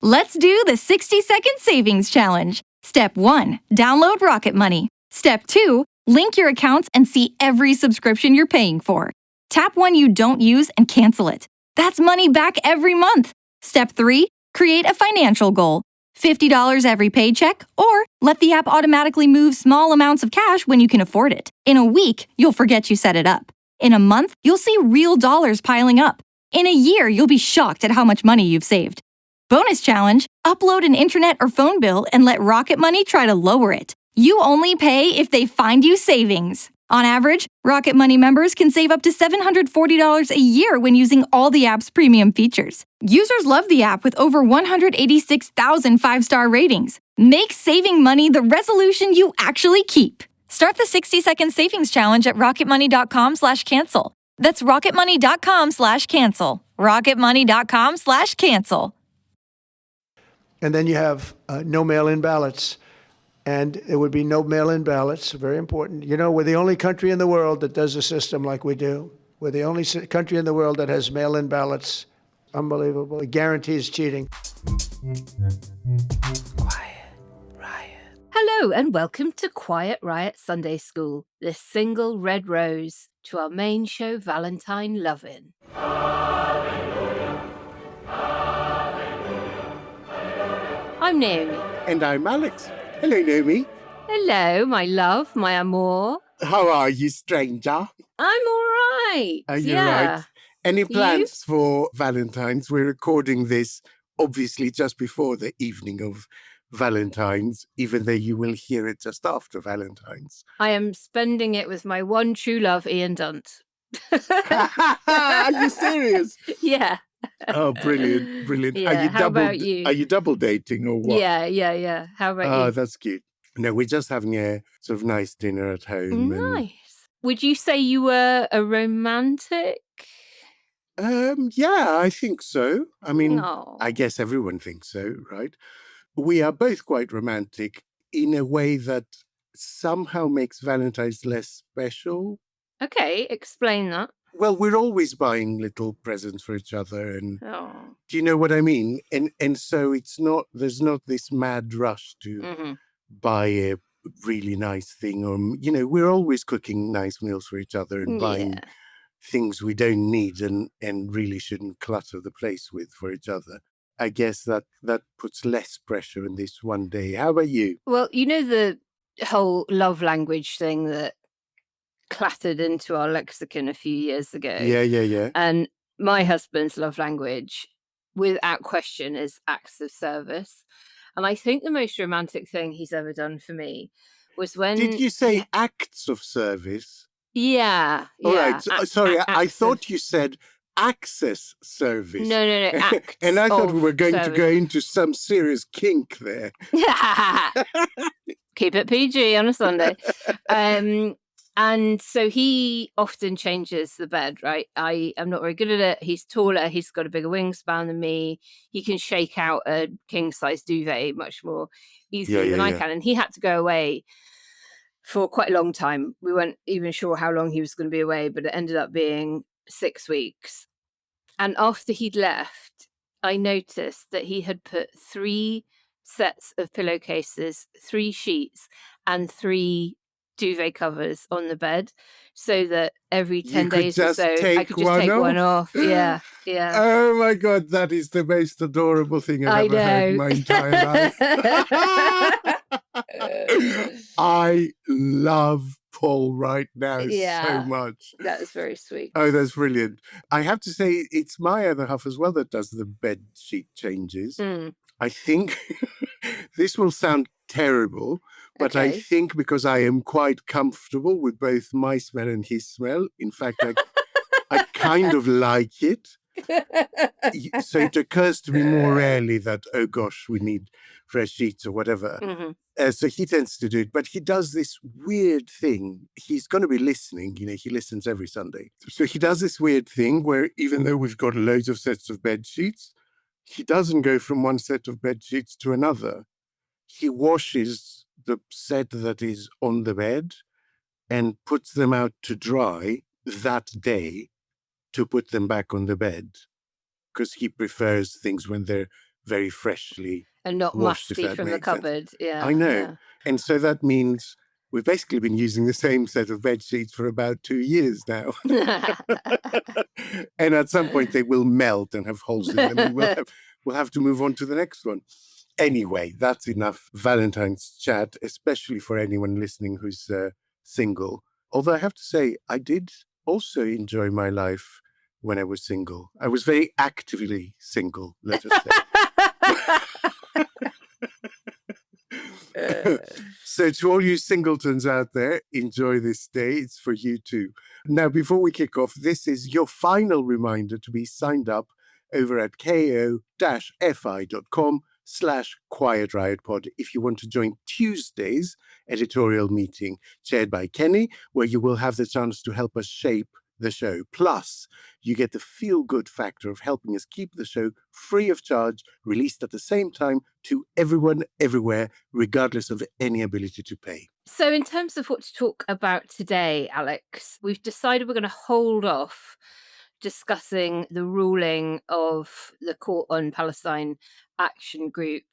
Let's do the 60-second savings challenge. Step 1, download Rocket Money. Step 2, link your accounts and see every subscription you're paying for. Tap one you don't use and cancel it. That's money back every month. Step 3, create a financial goal. $50 every paycheck, or let the app automatically move small amounts of cash when you can afford it. In a week, you'll forget you set it up. In a month, you'll see real dollars piling up. In a year, you'll be shocked at how much money you've saved. Bonus challenge, upload an internet or phone bill and let Rocket Money try to lower it. You only pay if they find you savings. On average, Rocket Money members can save up to $740 a year when using all the app's premium features. Users love the app with over 186,000 five-star ratings. Make saving money the resolution you actually keep. Start the 60-second savings challenge at rocketmoney.com/cancel. That's rocketmoney.com/cancel. rocketmoney.com/cancel. And then you have no mail-in ballots. And there would be no mail-in ballots, very important. You know, we're the only country in the world that does a system like we do. We're the only country in the world that has mail-in ballots. Unbelievable. It guarantees cheating. Quiet Riot. Hello and welcome to Quiet Riot Sunday School, the single red rose to our main show, Valentine Lovin'. I'm Naomi. And I'm Alex. Hello, Naomi. Hello, my love, my amour. How are you, stranger? I'm all right. Are you right? Any plans for Valentine's? We're recording this, obviously, just before the evening of Valentine's, even though you will hear it just after Valentine's. I am spending it with my one true love, Ian Dunt. Are you serious? Yeah. Oh, brilliant, brilliant. Yeah, how about you? Are you double dating or what? Yeah. How about you? Oh, that's cute. No, we're just having a sort of nice dinner at home. Nice. Would you say you were a romantic? Yeah, I think so. I mean, Oh. I guess everyone thinks so, right? We are both quite romantic in a way that somehow makes Valentine's less special. Okay, explain that. Well, we're always buying little presents for each other, and Oh. do you know what I mean? And so there's not this mad rush to buy a really nice thing, or we're always cooking nice meals for each other and buying things we don't need and really shouldn't clutter the place with for each other. I guess that puts less pressure in this one day. How about you? Well, you know the whole love language thing that clattered into our lexicon a few years ago. Yeah. And my husband's love language, without question, is acts of service. And I think the most romantic thing he's ever done for me was when... Did you say acts of service? Yeah. All right. Sorry, I thought you said access service. No. Acts and I thought we were going service. to go into some serious kink there. Keep it PG on a Sunday. And so he often changes the bed, right? I am not very good at it. He's taller. He's got a bigger wingspan than me. He can shake out a king-size duvet much more easily than I can. And he had to go away for quite a long time. We weren't even sure how long he was going to be away, but it ended up being 6 weeks. And after he'd left, I noticed that he had put 3 sets of pillowcases, 3 sheets, and 3 duvet covers on the bed, so that every 10 days or so I could just take one off. Yeah. Oh my God, that is the most adorable thing I've ever heard in my entire life. I love Paul right now so much. That is very sweet. Oh, that's brilliant. I have to say, it's my other half as well that does the bed sheet changes. I think this will sound terrible, but I think because I am quite comfortable with both my smell and his smell, in fact, I kind of like it. So it occurs to me more rarely that, oh gosh, we need fresh sheets or whatever. So he tends to do it, but he does this weird thing. He's going to be listening, he listens every Sunday. So he does this weird thing where even though we've got loads of sets of bed sheets, he doesn't go from one set of bed sheets to another. He washes the set that is on the bed and puts them out to dry that day to put them back on the bed, because he prefers things when they're very freshly and not washed, if musty that from the makes sense. cupboard. Yeah, I know. yeah. And so that means we've basically been using the same set of bed sheets for about 2 years now. And at some point they will melt and have holes in them, and we'll have to move on to the next one. Anyway, that's enough Valentine's chat, especially for anyone listening who's single. Although I have to say, I did also enjoy my life when I was single. I was very actively single, let us say. So to all you singletons out there, enjoy this day. It's for you too. Now, before we kick off, this is your final reminder to be signed up over at ko-fi.com/Quiet Riot Pod if you want to join Tuesday's editorial meeting chaired by Kenny, where you will have the chance to help us shape the show. Plus, you get the feel-good factor of helping us keep the show free of charge, released at the same time to everyone, everywhere, regardless of any ability to pay. So in terms of what to talk about today, Alex, we've decided we're going to hold off discussing the ruling of the Court on Palestine Action Group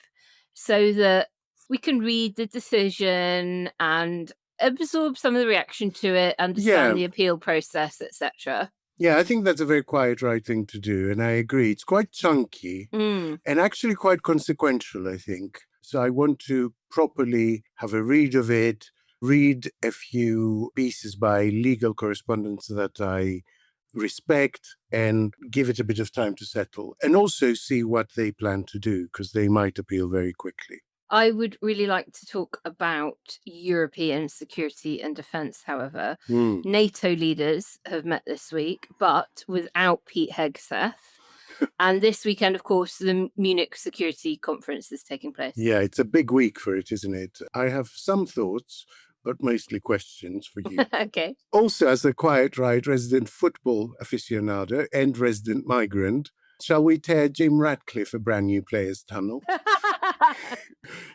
so that we can read the decision and absorb some of the reaction to it, understand the appeal process, etc. Yeah, I think that's a very quiet right thing to do, and I agree. It's quite chunky and actually quite consequential, I think. So I want to properly have a read of it, read a few pieces by legal correspondents that I respect, and give it a bit of time to settle, and also see what they plan to do, because they might appeal very quickly. I would really like to talk about European security and defence, however. NATO leaders have met this week, but without Pete Hegseth. And this weekend, of course, the Munich Security Conference is taking place. Yeah, it's a big week for it, isn't it? I have some thoughts, but mostly questions for you. Okay. Also, as a Quiet Riot resident football aficionado and resident migrant, shall we tear Jim Ratcliffe a brand new player's tunnel?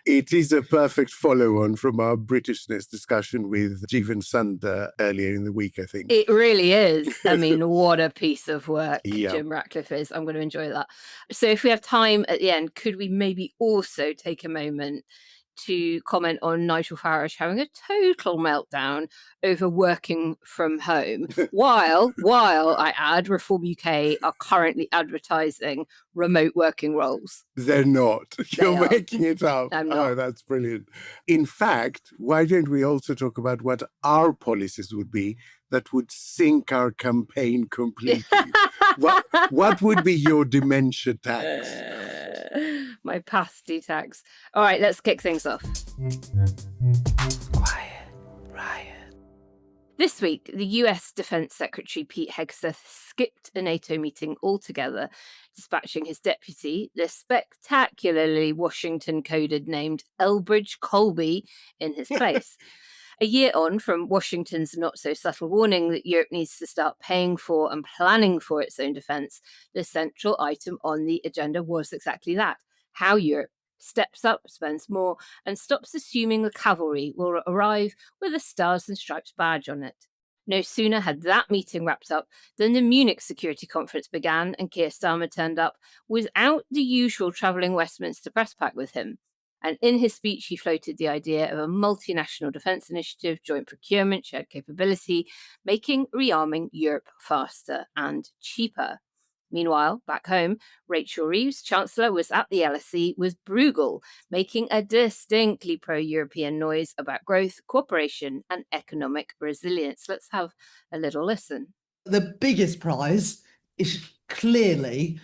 It is a perfect follow-on from our Britishness discussion with Jeevan Sunda earlier in the week, I think. It really is. I mean, what a piece of work Jim Ratcliffe is. I'm going to enjoy that. So if we have time at the end, could we maybe also take a moment to comment on Nigel Farage having a total meltdown over working from home, while I add, Reform UK are currently advertising remote working roles. They're not. You're making it up. I'm not. Oh, that's brilliant. In fact, why don't we also talk about what our policies would be that would sink our campaign completely? What would be your dementia tax? My pasty tax. All right, let's kick things off. Quiet Riot. This week, the US Defense Secretary Pete Hegseth skipped a NATO meeting altogether, dispatching his deputy, the spectacularly Washington-coded named Elbridge Colby, in his place. A year on from Washington's not-so-subtle warning that Europe needs to start paying for and planning for its own defence, the central item on the agenda was exactly that: how Europe steps up, spends more, and stops assuming the cavalry will arrive with a Stars and Stripes badge on it. No sooner had that meeting wrapped up than the Munich Security Conference began, and Keir Starmer turned up without the usual travelling Westminster press pack with him. And in his speech, he floated the idea of a multinational defence initiative, joint procurement, shared capability, making rearming Europe faster and cheaper. Meanwhile, back home, Rachel Reeves, Chancellor, was at the LSE with Bruegel, making a distinctly pro-European noise about growth, cooperation and economic resilience. Let's have a little listen. The biggest prize is clearly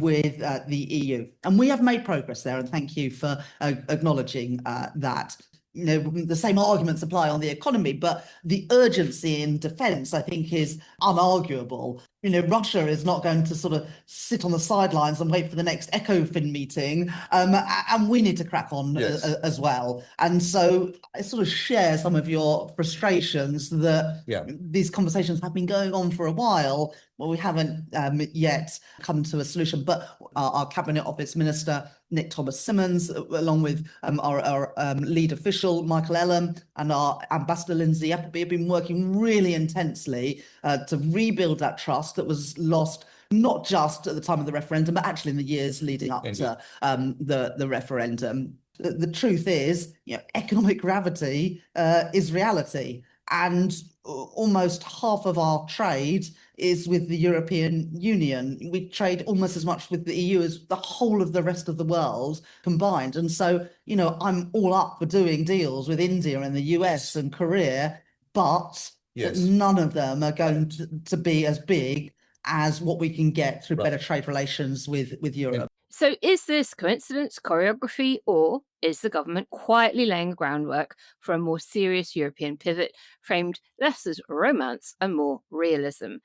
with the EU. And we have made progress there, and thank you for acknowledging that. You know, the same arguments apply on the economy, but the urgency in defence, I think, is unarguable. You know, Russia is not going to sort of sit on the sidelines and wait for the next ECOFIN meeting, and we need to crack on as well. And so I sort of share some of your frustrations that these conversations have been going on for a while, but we haven't yet come to a solution. But our Cabinet Office Minister, Nick Thomas-Symonds, along with our lead official, Michael Ellam, and our Ambassador, Lindsay Appleby, have been working really intensely to rebuild that trust that was lost not just at the time of the referendum, but actually in the years leading up to the referendum. The truth is, economic gravity is reality, and almost half of our trade is with the European Union. We trade almost as much with the EU as the whole of the rest of the world combined. And so, I'm all up for doing deals with India and the US and Korea, but none of them are going to be as big as what we can get through better trade relations with Europe. So is this coincidence, choreography, or is the government quietly laying the groundwork for a more serious European pivot framed less as romance and more realism?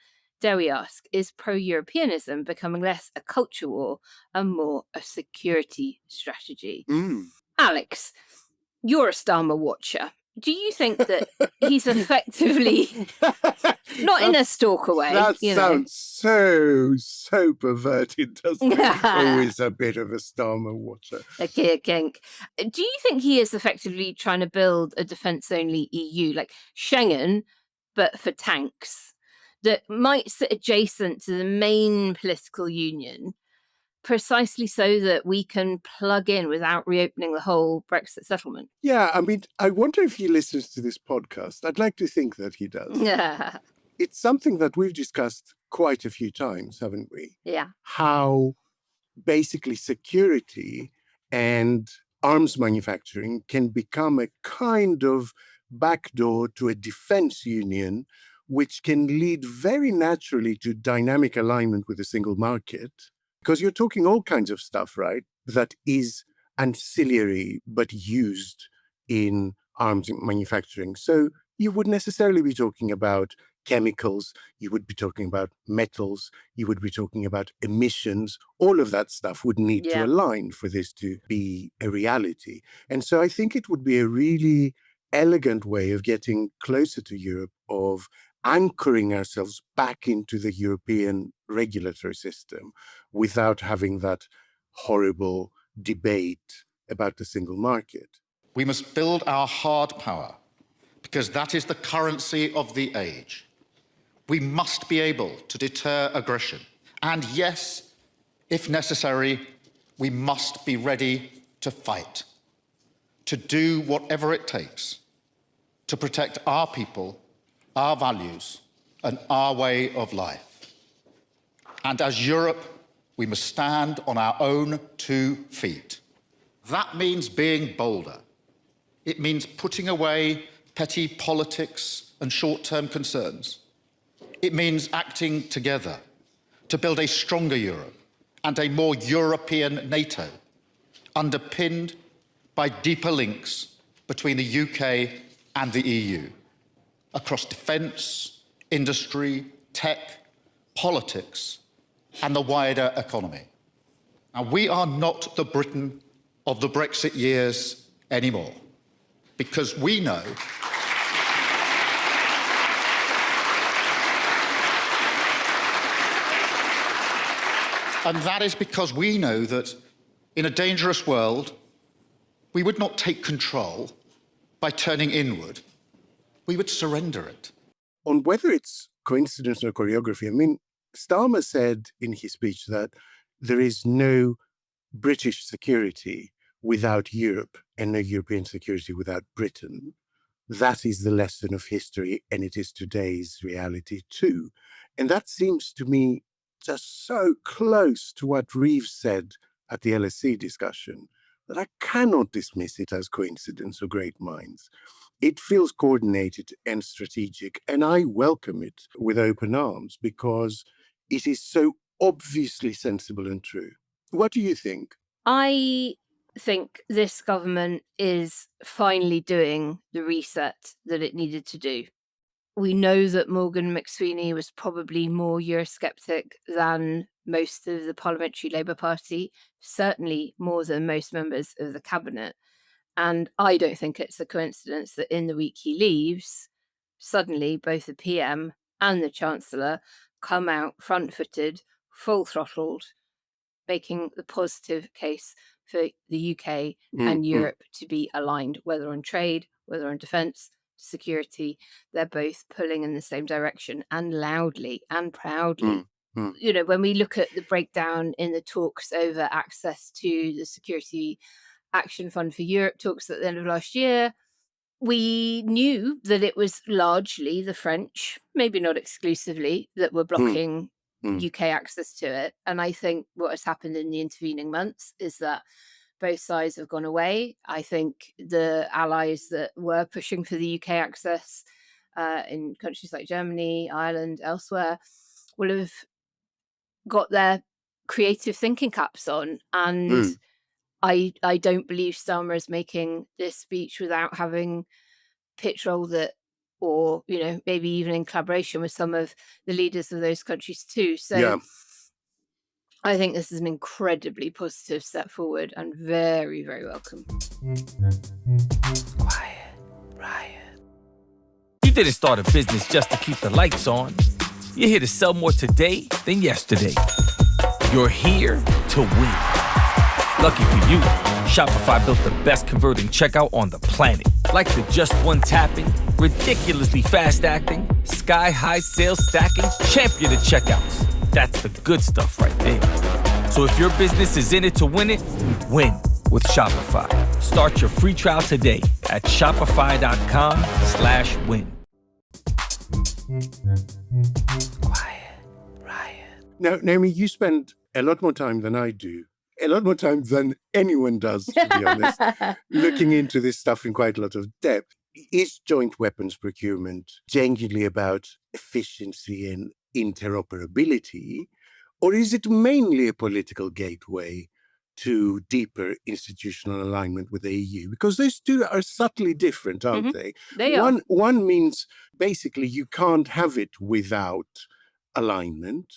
Dare we ask, is pro-Europeanism becoming less a culture war and more a security strategy? Alex, you're a Starmer watcher. Do you think that he's effectively, not in a stalker way? That sounds so perverted, doesn't it? Always a bit of a Starmer watcher. Okay, kink. Do you think he is effectively trying to build a defence-only EU, like Schengen, but for tanks, that might sit adjacent to the main political union, precisely so that we can plug in without reopening the whole Brexit settlement? Yeah, I mean, I wonder if he listens to this podcast. I'd like to think that he does. Yeah. It's something that we've discussed quite a few times, haven't we? Yeah. How basically security and arms manufacturing can become a kind of backdoor to a defense union, which can lead very naturally to dynamic alignment with the single market. Because you're talking all kinds of stuff, right, that is ancillary but used in arms manufacturing. So you would necessarily be talking about chemicals, you would be talking about metals, you would be talking about emissions. All of that stuff would need to align for this to be a reality. And so I think it would be a really elegant way of getting closer to Europe, of anchoring ourselves back into the European regulatory system without having that horrible debate about the single market. We must build our hard power because that is the currency of the age. We must be able to deter aggression. And yes, if necessary, we must be ready to fight, to do whatever it takes to protect our people, our values, and our way of life. And as Europe, we must stand on our own 2 feet. That means being bolder. It means putting away petty politics and short-term concerns. It means acting together to build a stronger Europe and a more European NATO, underpinned by deeper links between the UK and the EU, across defence, industry, tech, politics, and the wider economy. Now, we are not the Britain of the Brexit years anymore, because we know and that is because we know that in a dangerous world, we would not take control by turning inward. We would surrender it. On whether it's coincidence or choreography, I mean, Starmer said in his speech that there is no British security without Europe and no European security without Britain. That is the lesson of history, and it is today's reality too. And that seems to me just so close to what Reeves said at the LSE discussion that I cannot dismiss it as coincidence or great minds. It feels coordinated and strategic, and I welcome it with open arms because it is so obviously sensible and true. What do you think? I think this government is finally doing the reset that it needed to do. We know that Morgan McSweeney was probably more Eurosceptic than most of the Parliamentary Labour Party, certainly more than most members of the cabinet. And I don't think it's a coincidence that in the week he leaves, suddenly both the PM and the Chancellor come out front-footed, full-throttled, making the positive case for the UK and Europe to be aligned, whether on trade, whether on defence, security. They're both pulling in the same direction, and loudly and proudly. when we look at the breakdown in the talks over access to the Security Action Fund for Europe talks at the end of last year, we knew that it was largely the French, maybe not exclusively, that were blocking UK access to it. And I think what has happened in the intervening months is that both sides have gone away. I think the allies that were pushing for the UK access in countries like Germany, Ireland, elsewhere, will have got their creative thinking caps on. And I don't believe Starmer is making this speech without having pitch role that, or maybe even in collaboration with some of the leaders of those countries too. So I think this is an incredibly positive step forward and very, very welcome. Quiet, Riot. You didn't start a business just to keep the lights on. You're here to sell more today than yesterday. You're here to win. Lucky for you, Shopify built the best converting checkout on the planet. Like the just one tapping, ridiculously fast acting, sky-high sales stacking, champion of checkouts. That's the good stuff right there. So if your business is in it to win it, win with Shopify. Start your free trial today at shopify.com/win. Quiet, Riot. Now, Naomi, you spend a lot more time than I do. A lot more time than anyone does, to be honest, looking into this stuff in quite a lot of depth. Is joint weapons procurement genuinely about efficiency and interoperability, or is it mainly a political gateway to deeper institutional alignment with the EU? Because those two are subtly different, aren't they? They are. One means basically you can't have it without alignment,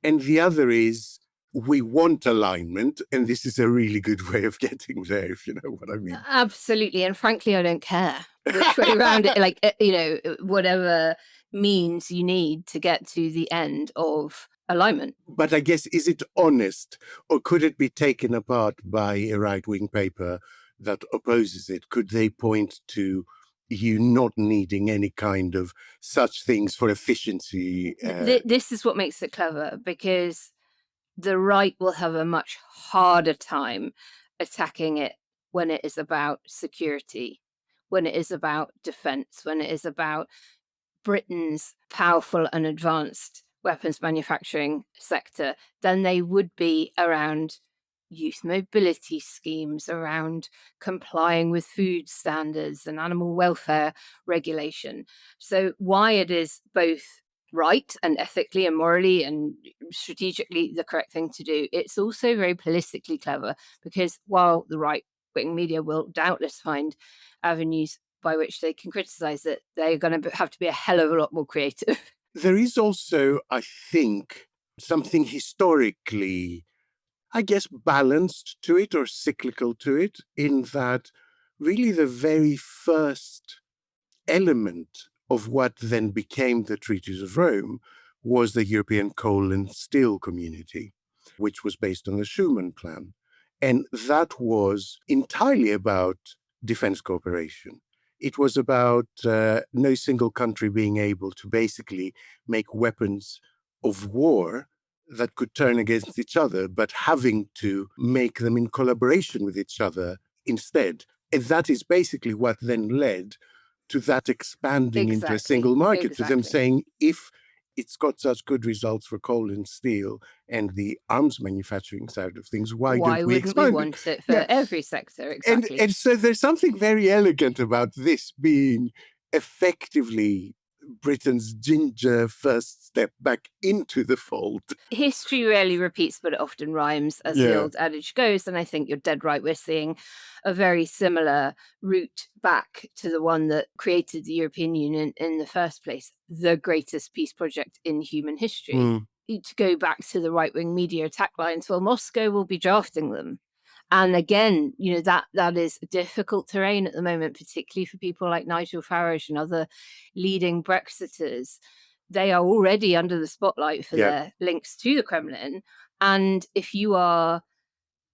and the other is we want alignment, and this is a really good way of getting there, if you know what I mean. Absolutely. And frankly, I don't care which way around it, whatever means you need to get to the end of alignment. But I guess, is it honest, or could it be taken apart by a right-wing paper that opposes it? Could they point to you not needing any kind of such things for efficiency? This is what makes it clever, because the right will have a much harder time attacking it when it is about security, when it is about defense, when it is about Britain's powerful and advanced weapons manufacturing sector, than they would be around youth mobility schemes, around complying with food standards and animal welfare regulation. So why it is both right and ethically and morally and strategically the correct thing to do, it's also very politically clever, because while the right-wing media will doubtless find avenues by which they can criticize it, they're going to have to be a hell of a lot more creative. There is also, I think, something historically, I guess, balanced to it or cyclical to it, in that really the very first element of what then became the Treaties of Rome was the European Coal and Steel Community, which was based on the Schuman Plan. And that was entirely about defense cooperation. It was about no single country being able to basically make weapons of war that could turn against each other, but having to make them in collaboration with each other instead. And that is basically what then led to that expanding into a single market, to them saying, if it's got such good results for coal and steel and the arms manufacturing side of things, why don't we expand we want it for every sector? Exactly. And so there's something very elegant about this being effectively Britain's ginger first step back into the fold. History rarely repeats, but it often rhymes, as the old adage goes. And I think you're dead right. We're seeing a very similar route back to the one that created the European Union in the first place, the greatest peace project in human history. To go back to the right-wing media attack lines, well, Moscow will be drafting them. And again, that is difficult terrain at the moment, particularly for people like Nigel Farage and other leading Brexiters. They are already under the spotlight for their links to the Kremlin. And if you are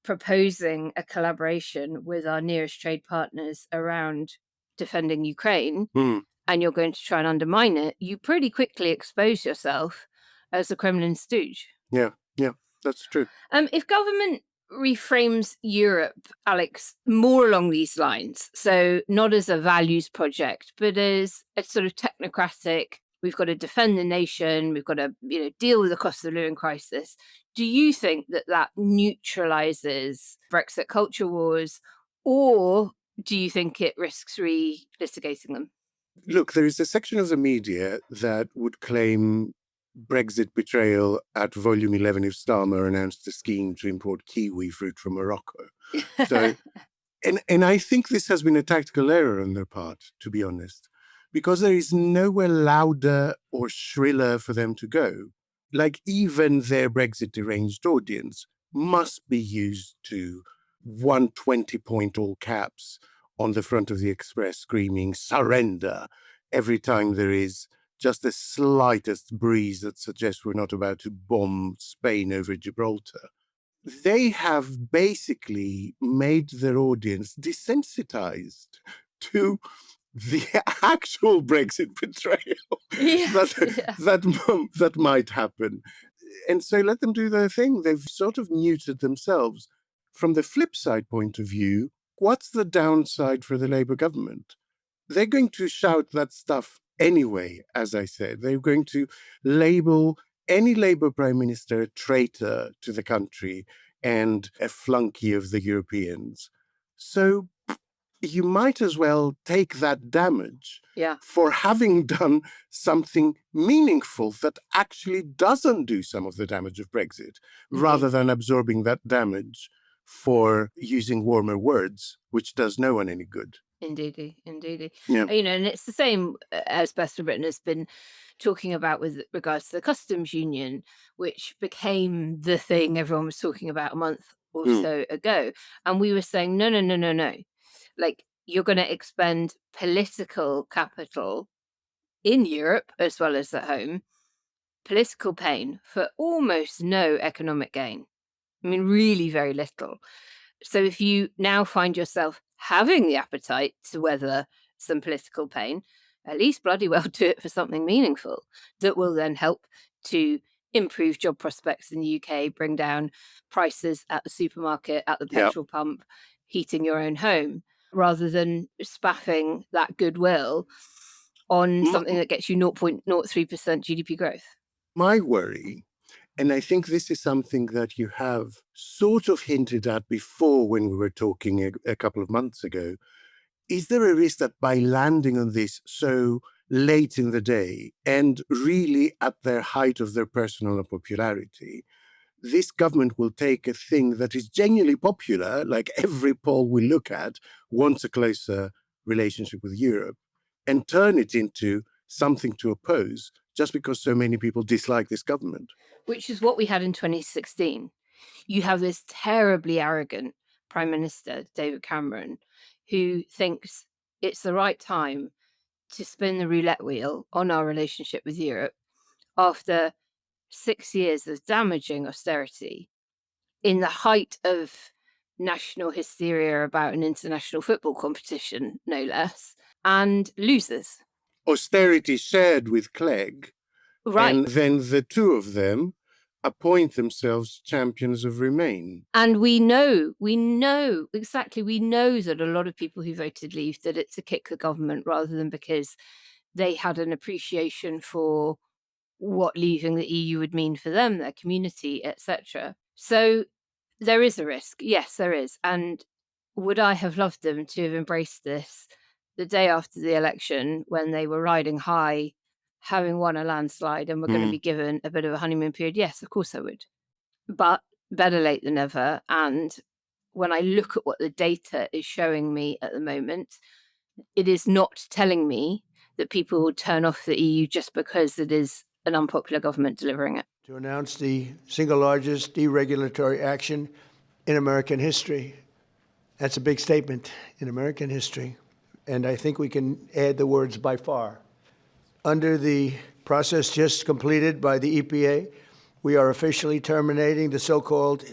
proposing a collaboration with our nearest trade partners around defending Ukraine, and you're going to try and undermine it, you pretty quickly expose yourself as a Kremlin stooge. Yeah, that's true. If government reframes Europe, Alex, more along these lines, so not as a values project, but as a sort of technocratic, we've got to defend the nation, we've got to deal with the cost of living crisis. Do you think that neutralises Brexit culture wars, or do you think it risks re-litigating them? Look, there is a section of the media that would claim Brexit betrayal at Volume 11 if Starmer announced a scheme to import kiwi fruit from Morocco. So, and I think this has been a tactical error on their part, to be honest, because there is nowhere louder or shriller for them to go. Like, even their Brexit deranged audience must be used to 120-point all caps on the front of the Express screaming surrender every time there is just the slightest breeze that suggests we're not about to bomb Spain over Gibraltar. They have basically made their audience desensitized to the actual Brexit betrayal that might happen. And so let them do their thing. They've sort of muted themselves. From the flip side point of view, what's the downside for the Labour government? They're going to shout that stuff anyway, as I said. They're going to label any Labour Prime Minister a traitor to the country and a flunky of the Europeans. So you might as well take that damage for having done something meaningful that actually doesn't do some of the damage of Brexit, rather than absorbing that damage for using warmer words, which does no one any good. Indeedy. Yeah. And it's the same as Best for Britain has been talking about with regards to the customs union, which became the thing everyone was talking about a month or so ago. And we were saying, no. Like, you're going to expend political capital in Europe as well as at home, political pain for almost no economic gain. I mean, really very little. So if you now find yourself having the appetite to weather some political pain, at least bloody well do it for something meaningful that will then help to improve job prospects in the UK, bring down prices at the supermarket, at the petrol pump, heating your own home, rather than spaffing that goodwill on something that gets you 0.03% GDP growth. My worry, and I think this is something that you have sort of hinted at before when we were talking a couple of months ago, is there a risk that by landing on this so late in the day and really at their height of their personal unpopularity, this government will take a thing that is genuinely popular, like every poll we look at wants a closer relationship with Europe, and turn it into something to oppose just because so many people dislike this government? Which is what we had in 2016. You have this terribly arrogant Prime Minister, David Cameron, who thinks it's the right time to spin the roulette wheel on our relationship with Europe after 6 years of damaging austerity, in the height of national hysteria about an international football competition, no less, and loses. Austerity shared with Clegg, right? And then the two of them appoint themselves champions of Remain. And we know that a lot of people who voted Leave did it to kick the government rather than because they had an appreciation for what leaving the EU would mean for them, their community, etc. So there is a risk. Yes, there is. And would I have loved them to have embraced this the day after the election when they were riding high, having won a landslide and were going to be given a bit of a honeymoon period? Yes, of course I would. But better late than never. And when I look at what the data is showing me at the moment, it is not telling me that people will turn off the EU just because it is an unpopular government delivering it. To announce the single largest deregulatory action in American history. That's a big statement in American history. And I think we can add the words by far. Under the process just completed by the EPA, we are officially terminating the so-called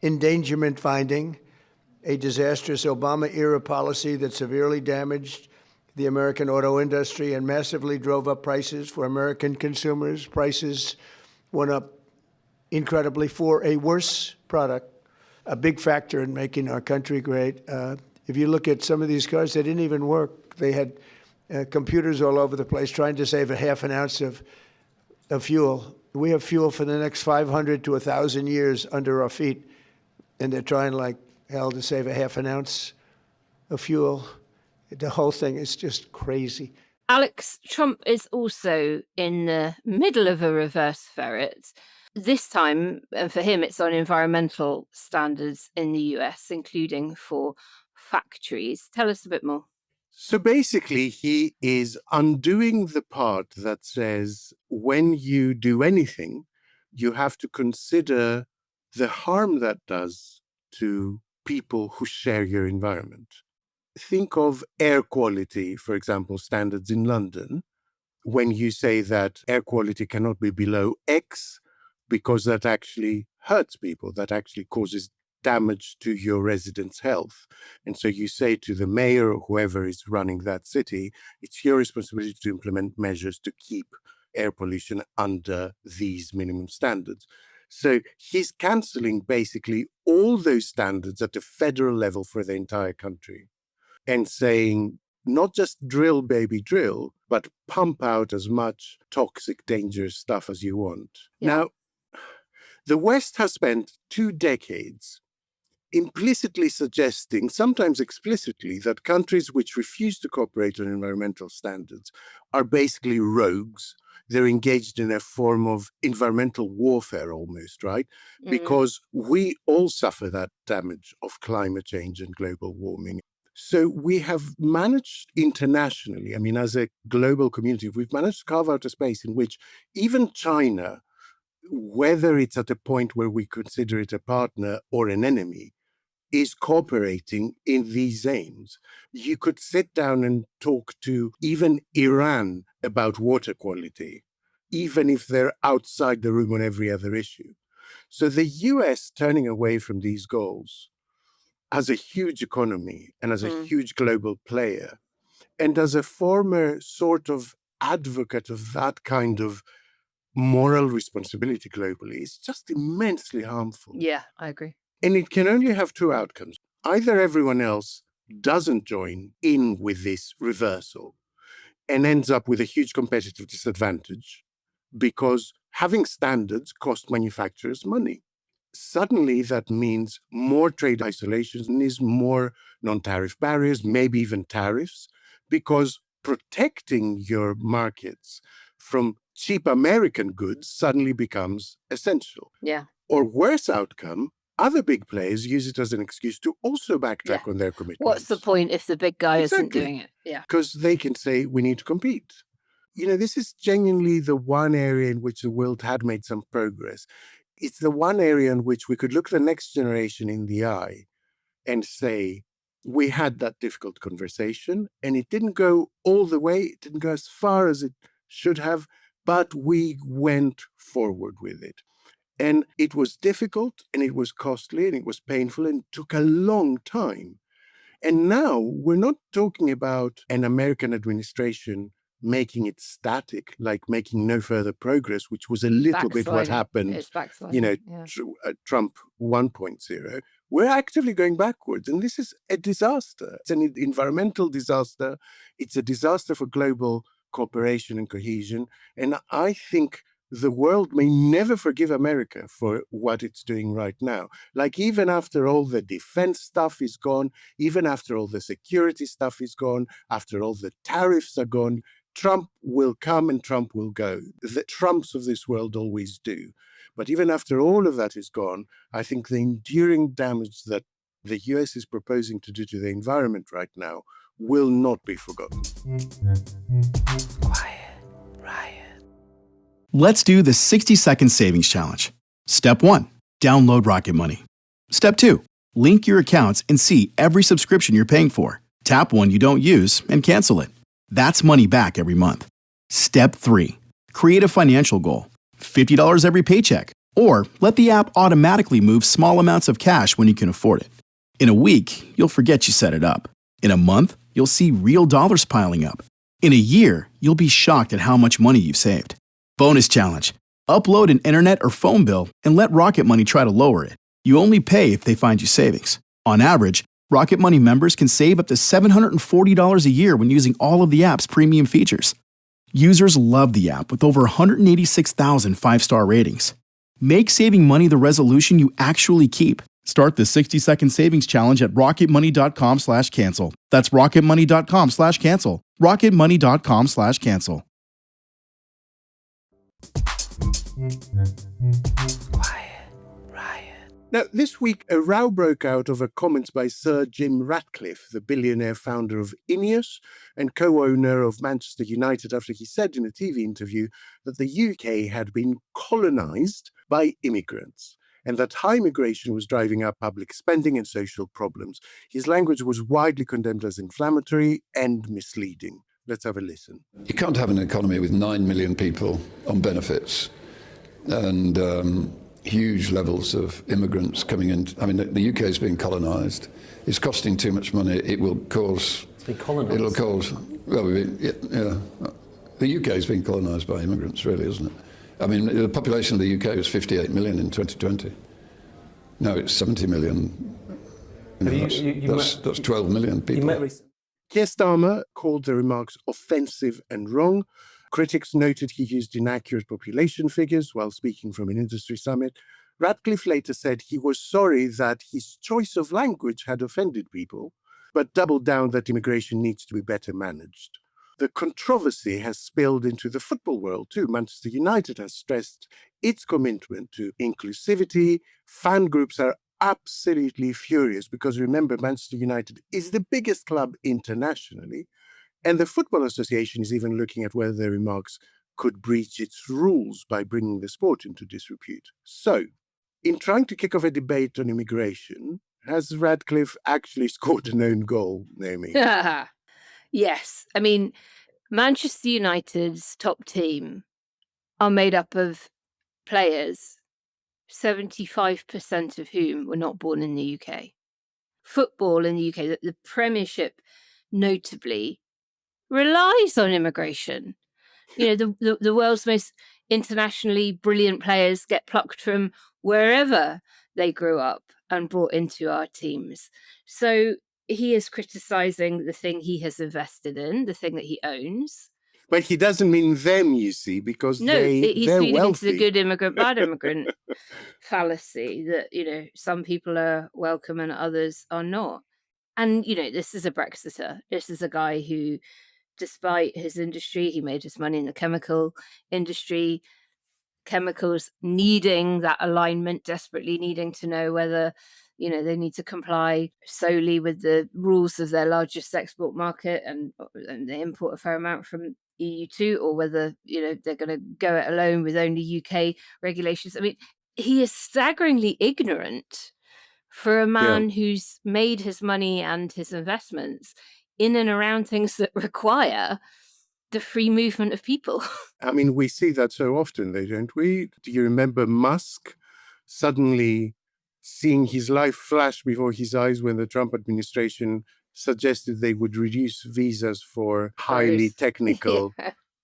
endangerment finding, a disastrous Obama-era policy that severely damaged the American auto industry and massively drove up prices for American consumers, prices went up incredibly for a worse product, a big factor in making our country great. If you look at some of these cars, they didn't even work. They had computers all over the place trying to save a half an ounce of fuel. We have fuel for the next 500 to 1,000 years under our feet, and they're trying like hell to save a half an ounce of fuel. The whole thing is just crazy. Alex, Trump is also in the middle of a reverse ferret. This time, and for him, it's on environmental standards in the US, including for factories. Tell us a bit more. So basically, he is undoing the part that says when you do anything, you have to consider the harm that does to people who share your environment. Think of air quality, for example, standards in London. When you say that air quality cannot be below X, because that actually hurts people, that actually causes damage to your residents' health. And so you say to the mayor or whoever is running that city, it's your responsibility to implement measures to keep air pollution under these minimum standards. So he's cancelling basically all those standards at the federal level for the entire country and saying, not just drill, baby, drill, but pump out as much toxic, dangerous stuff as you want. Yeah. Now, the West has spent 2 decades implicitly suggesting, sometimes explicitly, that countries which refuse to cooperate on environmental standards are basically rogues. They're engaged in a form of environmental warfare almost, right? Because we all suffer that damage of climate change and global warming. So we have managed internationally, I mean, as a global community, we've managed to carve out a space in which even China, whether it's at a point where we consider it a partner or an enemy, is cooperating in these aims. You could sit down and talk to even Iran about water quality, even if they're outside the room on every other issue. So the US turning away from these goals as a huge economy and as a huge global player, and as a former sort of advocate of that kind of moral responsibility globally, is just immensely harmful. Yeah, I agree. And it can only have 2 outcomes. Either everyone else doesn't join in with this reversal and ends up with a huge competitive disadvantage because having standards costs manufacturers money. Suddenly, that means more trade isolation is more non-tariff barriers, maybe even tariffs, because protecting your markets from cheap American goods suddenly becomes essential. Yeah. Or worse outcome, other big players use it as an excuse to also backtrack on their commitments. What's the point if the big guy isn't doing it? Yeah. Because they can say, we need to compete. You know, this is genuinely the one area in which the world had made some progress. It's the one area in which we could look the next generation in the eye and say, we had that difficult conversation and it didn't go all the way, it didn't go as far as it should have, but we went forward with it. And it was difficult and it was costly and it was painful and took a long time. And now we're not talking about an American administration making it static, like making no further progress, which was a little bit what happened, Trump 1.0. We're actively going backwards, and this is a disaster. It's an environmental disaster. It's a disaster for global cooperation and cohesion. And I think the world may never forgive America for what it's doing right now. Like, even after all the defense stuff is gone, even after all the security stuff is gone, after all the tariffs are gone, Trump will come and Trump will go. The Trumps of this world always do. But even after all of that is gone, I think the enduring damage that the US is proposing to do to the environment right now will not be forgotten. Quiet, Riot. Let's do the 60-second savings challenge. Step 1, download Rocket Money. Step 2, link your accounts and see every subscription you're paying for. Tap one you don't use and cancel it. That's money back every month. Step 3, create a financial goal. $50 every paycheck. Or let the app automatically move small amounts of cash when you can afford it. In a week, you'll forget you set it up. In a month, you'll see real dollars piling up. In a year, you'll be shocked at how much money you've saved. Bonus challenge. Upload an internet or phone bill and let Rocket Money try to lower it. You only pay if they find you savings. On average, Rocket Money members can save up to $740 a year when using all of the app's premium features. Users love the app with over 186,000 five-star ratings. Make saving money the resolution you actually keep. Start the 60-second savings challenge at rocketmoney.com/cancel. That's rocketmoney.com/cancel. rocketmoney.com/cancel. Now, this week, a row broke out over comments by Sir Jim Ratcliffe, the billionaire founder of Ineos and co-owner of Manchester United, after he said in a TV interview that the UK had been colonised by immigrants and that high migration was driving up public spending and social problems. His language was widely condemned as inflammatory and misleading. Let's have a listen. You can't have an economy with 9 million people on benefits and huge levels of immigrants coming in. I mean, the UK is being colonised. It's costing too much money. It will cause... It'll cause... Well, yeah. The UK is being colonised by immigrants, really, isn't it? I mean, the population of the UK was 58 million in 2020. Now it's 70 million. That's 12 million people. Keir Starmer called the remarks offensive and wrong. Critics noted he used inaccurate population figures while speaking from an industry summit. Ratcliffe later said he was sorry that his choice of language had offended people, but doubled down that immigration needs to be better managed. The controversy has spilled into the football world too. Manchester United has stressed its commitment to inclusivity. Fan groups are absolutely furious because, remember, Manchester United is the biggest club internationally. And the Football Association is even looking at whether their remarks could breach its rules by bringing the sport into disrepute. So, in trying to kick off a debate on immigration, has Ratcliffe actually scored an own goal, Naomi? Yes. I mean, Manchester United's top team are made up of players, 75% of whom were not born in the UK. Football in the UK, the Premiership notably, relies on immigration. You know, the world's most internationally brilliant players get plucked from wherever they grew up and brought into our teams. So he is criticising the thing he has invested in, the thing that he owns. But he doesn't mean them, you see, because he's they're feeding wealthy. into the good immigrant, bad immigrant fallacy that, you know, some people are welcome and others are not. And, you know, this is a Brexiter. This is a guy who, despite his industry, he made his money in the chemical industry, chemicals needing that alignment, desperately needing to know whether, you know, they need to comply solely with the rules of their largest export market and they import a fair amount from EU2, or whether, you know, they're going to go it alone with only UK regulations. I mean, he is staggeringly ignorant for a man who's made his money and his investments in and around things that require the free movement of people. I mean, we see that so often, though, don't we? Do you remember Musk suddenly seeing his life flash before his eyes when the Trump administration suggested they would reduce visas for highly technical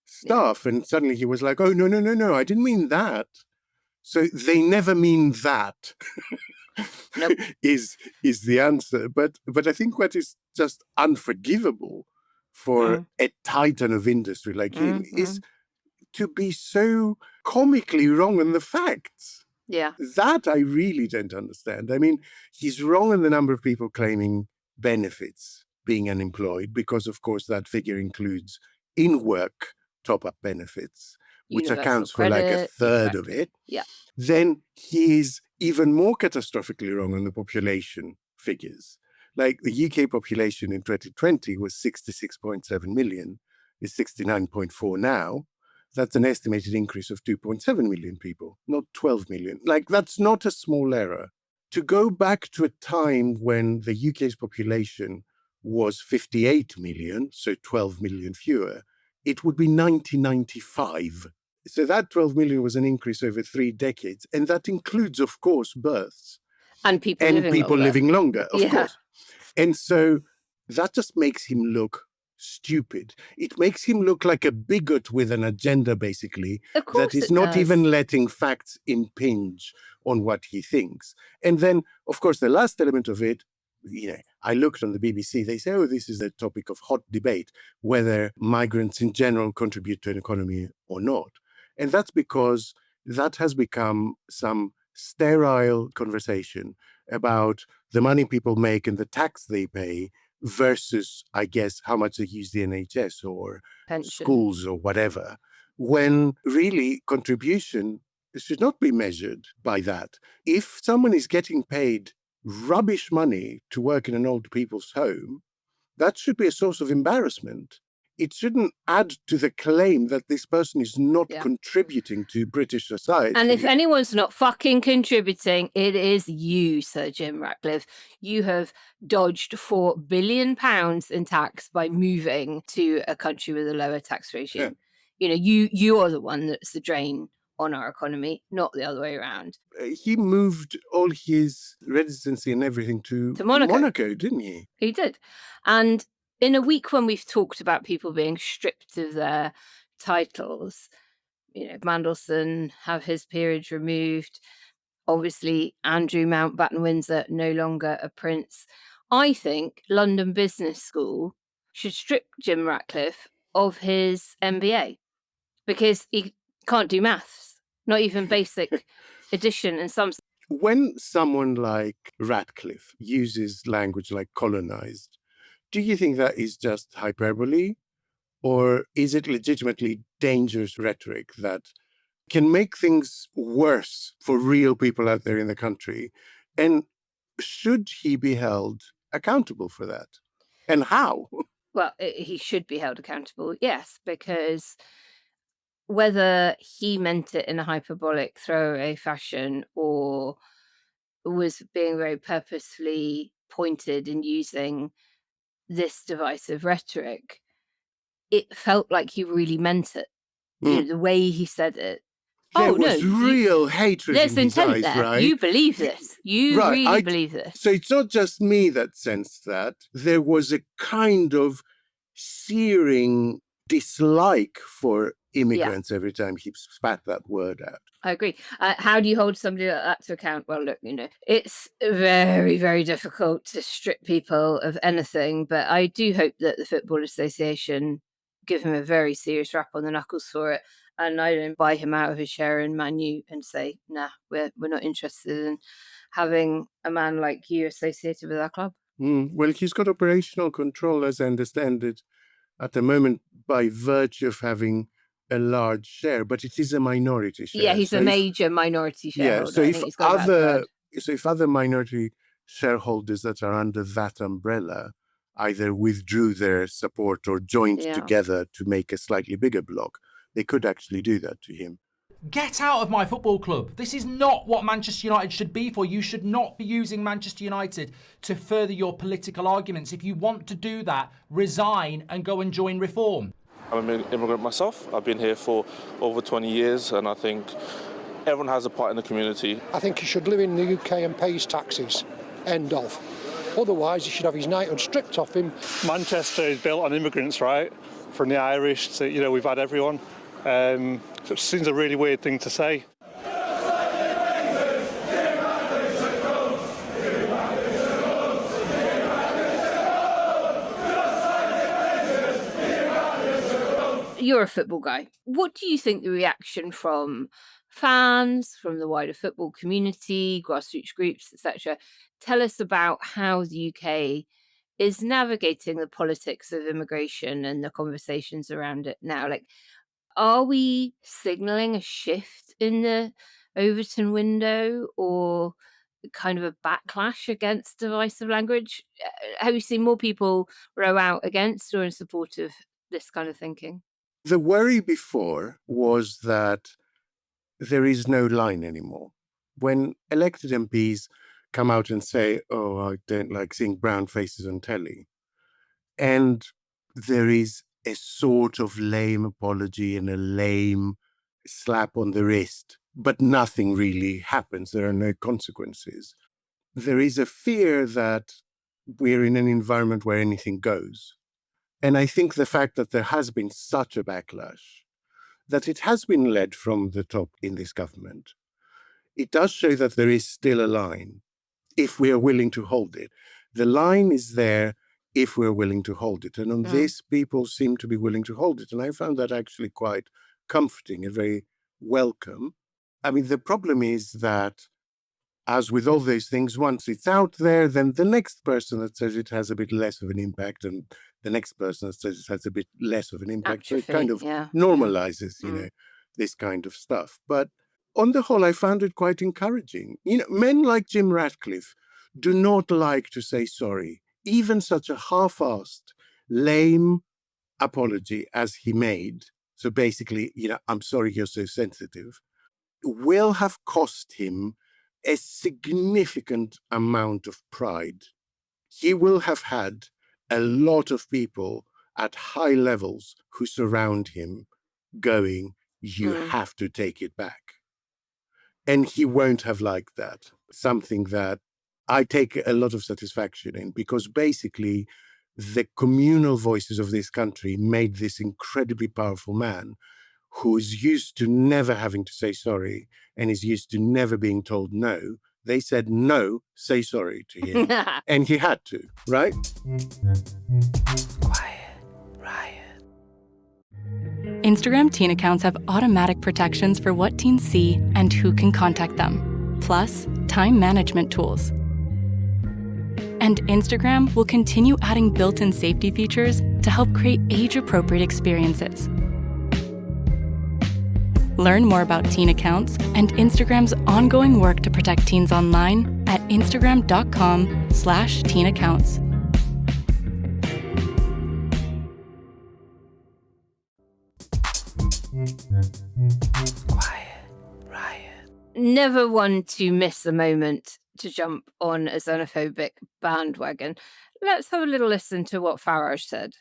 stuff? And suddenly he was like, oh, no, I didn't mean that. So they never mean that. Nope. is the answer. But I think what is just unforgivable for a titan of industry like him is to be so comically wrong on the facts. Yeah. That I really don't understand. I mean, he's wrong on the number of people claiming benefits being unemployed, because of course that figure includes in-work top-up benefits, which Universal accounts for credit, like a third of it. Yeah. Then he's even more catastrophically wrong on the population figures. Like the UK population in 2020 was 66.7 million, is 69.4 now. That's an estimated increase of 2.7 million people, not 12 million. Like, that's not a small error. To go back to a time when the UK's population was 58 million, so 12 million fewer, it would be 1995. So that 12 million was an increase over 3 decades. And that includes, of course, births. And people living longer, of course. And so that just makes him look stupid. It makes him look like a bigot with an agenda, basically, Of course that is it not does. even letting facts impinge on what he thinks. And then, of course, the last element of it, I looked on the BBC, they say, this is a topic of hot debate, whether migrants in general contribute to an economy or not. And that's because that has become some sterile conversation about the money people make and the tax they pay versus, I guess, how much they use the NHS or Pension. schools or whatever, when really contribution should not be measured by that. If someone is getting paid rubbish money to work in an old people's home, that should be a source of embarrassment. It shouldn't add to the claim that this person is not contributing to British society. And if anyone's not fucking contributing, it is you, Sir Jim Ratcliffe. You have dodged £4 billion in tax by moving to a country with a lower tax regime. Yeah. You are the one that's the drain on our economy, not the other way around. He moved all his residency and everything to Monaco, didn't he? He did. And in a week when we've talked about people being stripped of their titles, Mandelson have his peerage removed. Obviously, Andrew Mountbatten-Windsor no longer a prince. I think London Business School should strip Jim Ratcliffe of his MBA because he can't do maths, not even basic addition and sums. When someone like Ratcliffe uses language like colonised, do you think that is just hyperbole? Or is it legitimately dangerous rhetoric that can make things worse for real people out there in the country? And should he be held accountable for that? And how? Well, he should be held accountable, yes, because whether he meant it in a hyperbolic throwaway fashion or was being very purposefully pointed in using this divisive rhetoric, it felt like he really meant it. The way he said it. There was real hatred there's in his intent eyes, there. right? You believe this. You really believe this. So it's not just me that sensed that. There was a kind of searing dislike for immigrants every time he spat that word out. I agree. How do you hold somebody like that to account? Well, look, it's very, very difficult to strip people of anything, but I do hope that the Football Association give him a very serious rap on the knuckles for it, and I don't buy him out of his share in Man U and say, nah, we're not interested in having a man like you associated with our club. Well, he's got operational control, as I understand it, at the moment by virtue of having a large share, but it is a minority share. Yeah, he's a major minority shareholder. Yeah, so if other minority shareholders that are under that umbrella either withdrew their support or joined together to make a slightly bigger block, they could actually do that to him. Get out of my football club. This is not what Manchester United should be for. You should not be using Manchester United to further your political arguments. If you want to do that, resign and go and join Reform. I'm an immigrant myself. I've been here for over 20 years and I think everyone has a part in the community. I think he should live in the UK and pay his taxes. End of. Otherwise, he should have his knighthood stripped off him. Manchester is built on immigrants, right? From the Irish to, we've had everyone. It seems a really weird thing to say. You're a football guy. What do you think the reaction from fans, from the wider football community, grassroots groups, etc.? Tell us about how the UK is navigating the politics of immigration and the conversations around it now. Like, are we signalling a shift in the Overton window or kind of a backlash against divisive language? Have you seen more people row out against or in support of this kind of thinking? The worry before was that there is no line anymore. When elected MPs come out and say, I don't like seeing brown faces on telly, and there is a sort of lame apology and a lame slap on the wrist, but nothing really happens. There are no consequences. There is a fear that we're in an environment where anything goes. And I think the fact that there has been such a backlash, that it has been led from the top in this government, it does show that there is still a line if we are willing to hold it. The line is there if we're willing to hold it. And on this, people seem to be willing to hold it. And I found that actually quite comforting and very welcome. I mean, the problem is that, as with all those things, once it's out there, then the next person that says it has a bit less of an impact, and the next person that says it has a bit less of an impact. So it kind of normalizes, you know, this kind of stuff. But on the whole, I found it quite encouraging. You know, men like Jim Ratcliffe do not like to say sorry. Even such a half-assed, lame apology as he made, so basically, you know, I'm sorry you're so sensitive, will have cost him a significant amount of pride. He will have had a lot of people at high levels who surround him going, you have to take it back. And he won't have liked that. Something that I take a lot of satisfaction in, because basically the communal voices of this country made this incredibly powerful man who is used to never having to say sorry and is used to never being told no. They said, no, say sorry to him. And he had to, right? Quiet Riot. Instagram teen accounts have automatic protections for what teens see and who can contact them, plus time management tools. And Instagram will continue adding built-in safety features to help create age-appropriate experiences. Learn more about teen accounts and Instagram's ongoing work to protect teens online at instagram.com/teenaccounts. Quiet Riot. Never one to miss a moment to jump on a xenophobic bandwagon. Let's have a little listen to what Farage said.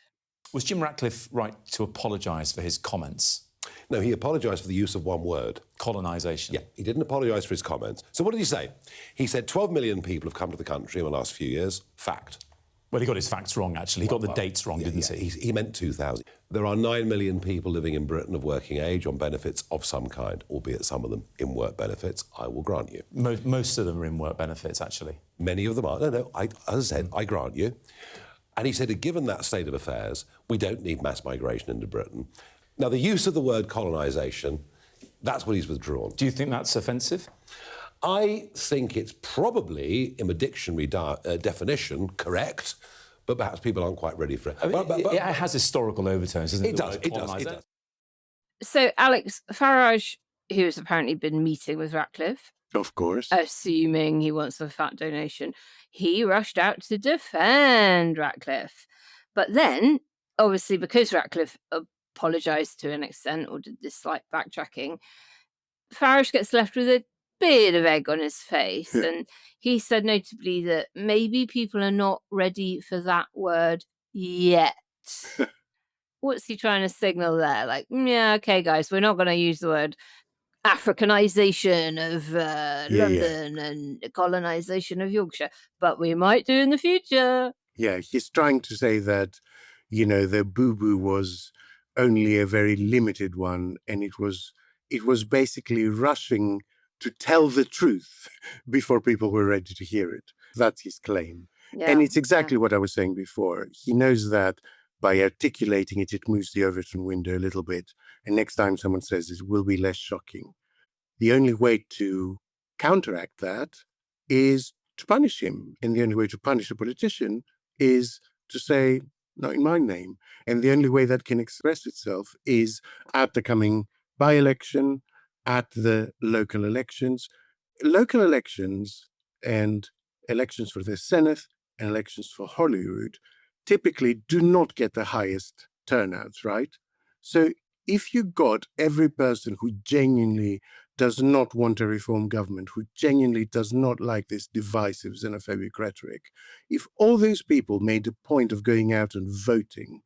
Was Jim Ratcliffe right to apologise for his comments? No, he apologised for the use of one word. Colonisation. Yeah, he didn't apologise for his comments. So what did he say? He said 12 million people have come to the country in the last few years. Fact. Well, he got his facts wrong, actually. He got the dates wrong, didn't he? He meant 2000. There are 9 million people living in Britain of working age on benefits of some kind, albeit some of them in work benefits, I will grant you. Most of them are in work benefits, actually. Many of them are. No, as I said, I grant you. And he said, given that state of affairs, we don't need mass migration into Britain. Now, the use of the word colonisation, that's what he's withdrawn. Do you think that's offensive? I think it's probably, in a dictionary definition, correct, but perhaps people aren't quite ready for it. I mean, it has historical overtones, doesn't it? It does. So, Alex, Farage, who has apparently been meeting with Ratcliffe, of course, assuming he wants a fat donation, he rushed out to defend Ratcliffe. But then, obviously, because Ratcliffe apologised to an extent or did this slight backtracking, Farage gets left with a bit of egg on his face. And he said notably that maybe people are not ready for that word yet. What's he trying to signal there? Like, yeah, okay, guys, we're not going to use the word Africanization of London and colonization of Yorkshire, but we might do in the future. Yeah, he's trying to say that, you know, the boo-boo was only a very limited one, and it was basically rushing to tell the truth before people were ready to hear it. That's his claim. Yeah, and it's exactly what I was saying before. He knows that by articulating it, it moves the Overton window a little bit. And next time someone says it will be less shocking. The only way to counteract that is to punish him. And the only way to punish a politician is to say, not in my name. And the only way that can express itself is at the coming by-election, at the local elections. Local elections and elections for the Senate and elections for Holyrood typically do not get the highest turnouts, right? So if you got every person who genuinely does not want a reform government, who genuinely does not like this divisive xenophobic rhetoric, if all those people made a point of going out and voting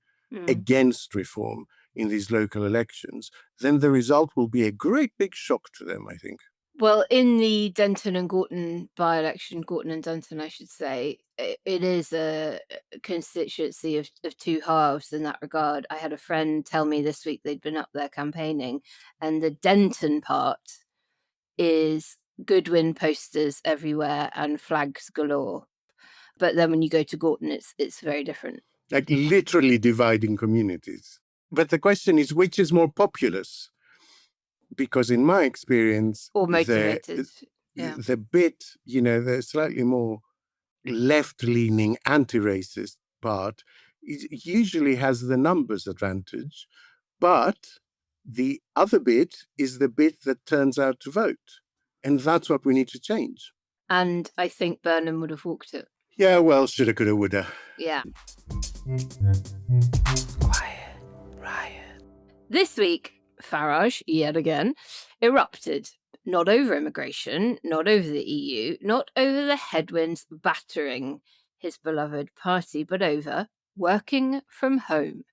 against reform in these local elections, then the result will be a great big shock to them, I think. Well, in the Denton and Gorton by-election, Gorton and Denton, I should say, it is a constituency of two halves in that regard. I had a friend tell me this week they'd been up there campaigning, and the Denton part is Goodwin posters everywhere and flags galore. But then when you go to Gorton, it's very different. Like literally dividing communities. But the question is, which is more populous? Because in my experience, or motivated, the bit, the slightly more left-leaning anti-racist part usually has the numbers advantage, but the other bit is the bit that turns out to vote. And that's what we need to change. And I think Burnham would have walked it. Yeah, well, shoulda, coulda, woulda. Yeah. Quiet riot. This week, Farage, yet again, erupted. Not over immigration, not over the EU, not over the headwinds battering his beloved party, but over working from home.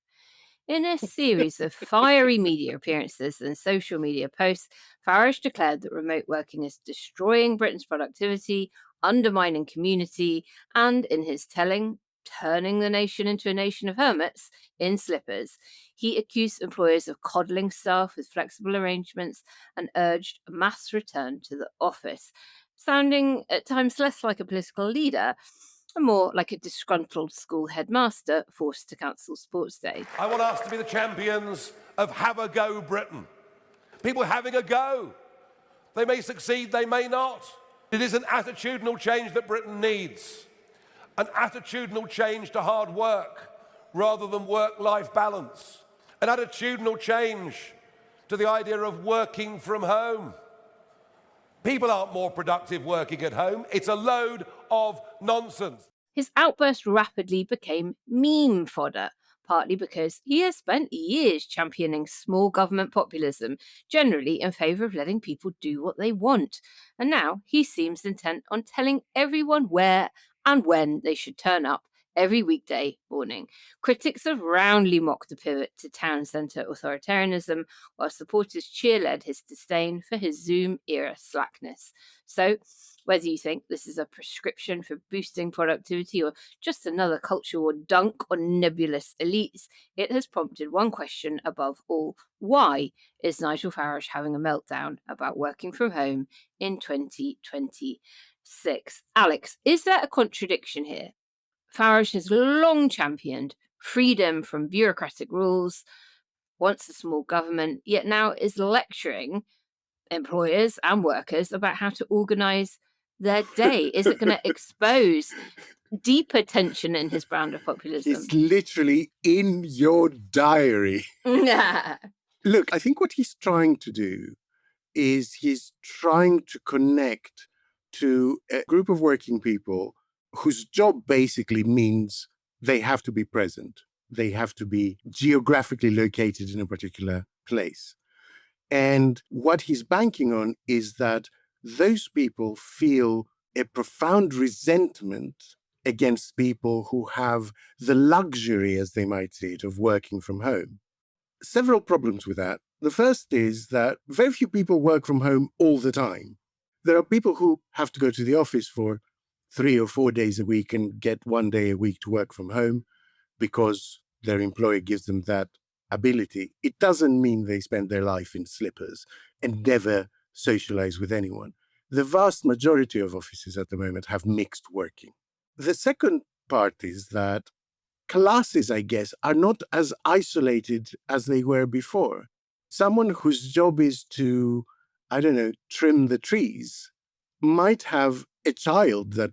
In a series of fiery media appearances and social media posts, Farage declared that remote working is destroying Britain's productivity, undermining community, and, in his telling, turning the nation into a nation of hermits in slippers. He accused employers of coddling staff with flexible arrangements and urged a mass return to the office, sounding at times less like a political leader and more like a disgruntled school headmaster forced to cancel sports day. I want us to be the champions of have a go Britain. People having a go. They may succeed, they may not. It is an attitudinal change that Britain needs. An attitudinal change to hard work rather than work-life balance. An attitudinal change to the idea of working from home. People aren't more productive working at home. It's a load of nonsense. His outburst rapidly became meme fodder, partly because he has spent years championing small government populism, generally in favour of letting people do what they want. And now he seems intent on telling everyone where and when they should turn up every weekday morning. Critics have roundly mocked the pivot to town centre authoritarianism, while supporters cheerled his disdain for his Zoom-era slackness. So, whether you think this is a prescription for boosting productivity or just another culture war dunk on nebulous elites, it has prompted one question above all. Why is Nigel Farage having a meltdown about working from home in 2026? Alex, is there a contradiction here? Farage has long championed freedom from bureaucratic rules, wants a small government, yet now is lecturing employers and workers about how to organise their day. Is it going to expose deeper tension in his brand of populism? It's literally in your diary. Look, I think what he's trying to do is he's trying to connect to a group of working people whose job basically means they have to be present. They have to be geographically located in a particular place. And what he's banking on is that those people feel a profound resentment against people who have the luxury, as they might see it, of working from home. Several problems with that. The first is that very few people work from home all the time. There are people who have to go to the office for 3 or 4 days a week and get 1 day a week to work from home because their employer gives them that ability. It doesn't mean they spend their life in slippers and never socialize with anyone. The vast majority of offices at the moment have mixed working. The second part is that classes, I guess, are not as isolated as they were before. Someone whose job is to, trim the trees might have a child that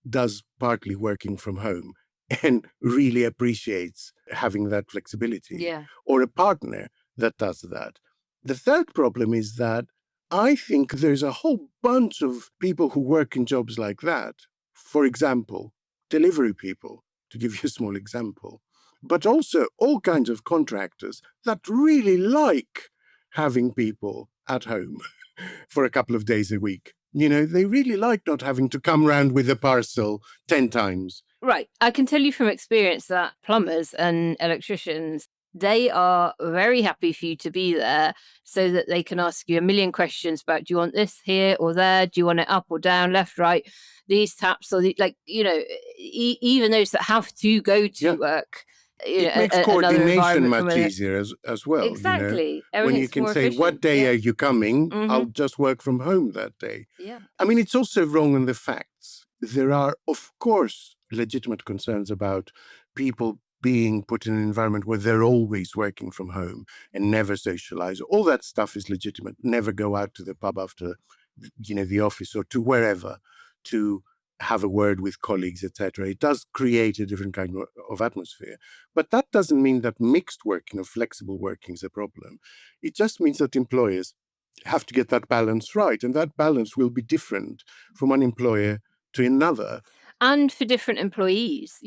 does partly working from home and really appreciates having that flexibility. Yeah. Or a partner that does that. The third problem is that I think there's a whole bunch of people who work in jobs like that. For example, delivery people, to give you a small example, but also all kinds of contractors that really like having people at home for a couple of days a week. They really like not having to come round with a parcel 10 times. Right. I can tell you from experience that plumbers and electricians they are very happy for you to be there so that they can ask you a million questions about, do you want this here or there? Do you want it up or down, left, right, these taps or even those that have to go to work. It makes coordination much easier as well. Exactly. When you can say, what day are you coming? I'll just work from home that day. Yeah. I mean, it's also wrong in the facts. There are, of course, legitimate concerns about people being put in an environment where they're always working from home and never socialize. All that stuff is legitimate. Never go out to the pub after, the office or to wherever to have a word with colleagues, etc. It does create a different kind of atmosphere. But that doesn't mean that mixed working or flexible working is a problem. It just means that employers have to get that balance right. And that balance will be different from one employer to another. And for different employees,